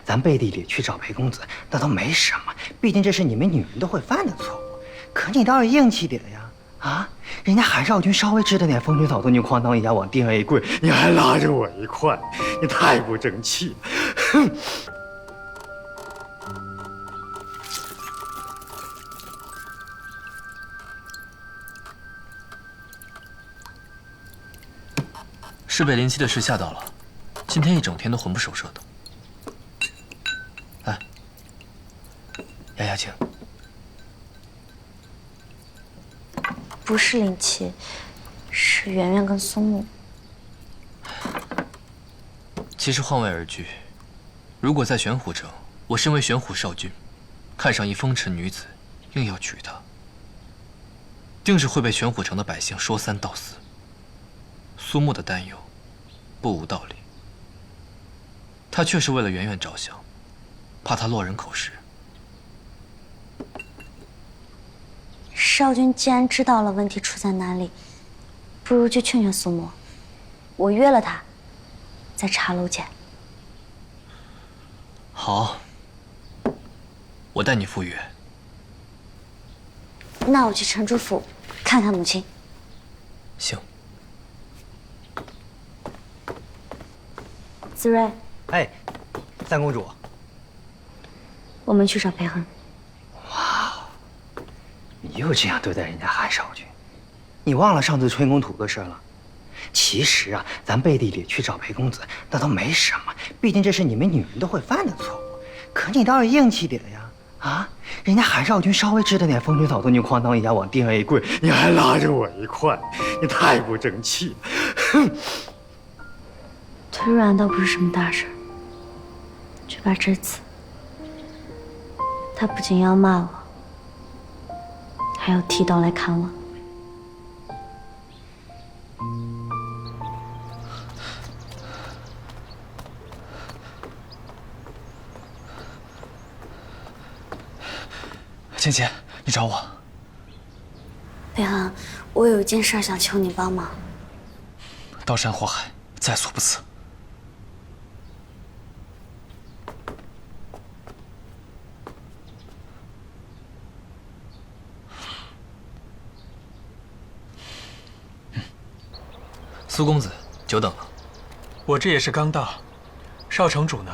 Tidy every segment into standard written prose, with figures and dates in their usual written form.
咱背地里去找裴公子，那都没什么，毕竟这是你们女人都会犯的错误。可你倒是硬气点呀！啊，人家韩少君稍微知道点风吹草动，你哐当一下往地上一跪，你还拉着我一块，你太不争气了！哼！是被林七的事吓到了，今天一整天都魂不守舍的。来，压压惊。不是林七，是圆圆跟苏木。其实换位而居，如果在玄虎城，我身为玄虎少君，看上一风尘女子，硬要娶她，定是会被玄虎城的百姓说三道四。苏木的担忧不无道理，他确实为了圆圆着想，怕她落人口实。少君既然知道了问题出在哪里，不如去劝劝苏木。我约了他，在茶楼见。好，我带你赴约。那我去城主府看看母亲。行。子睿，哎，三公主，我们去找裴恒。你又这样对待人家韩少君，你忘了上次春宫图的事了？其实啊，咱背地里去找裴公子，那都没什么，毕竟这是你们女人都会犯的错误。可你倒是硬气点呀！啊，人家韩少君稍微知道点风吹草动，你哐当一下往地上一跪，你还拉着我一块，你太不争气了！哼！腿软倒不是什么大事，只怕这次他不仅要骂我，还要提刀来砍我。芊芊，你找我？裴恒，我有一件事想求你帮忙。刀山火海，在所不辞。苏公子，久等了。我这也是刚到。少城主呢？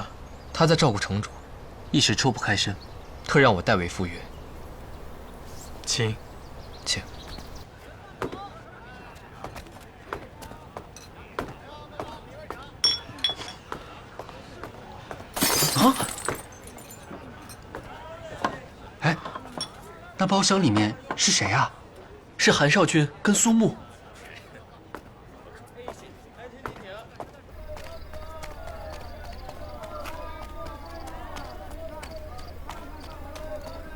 他在照顾城主，一时抽不开身，特让我代为赴约。请，请。啊！哎，那包厢里面是谁啊？是韩少君跟苏木。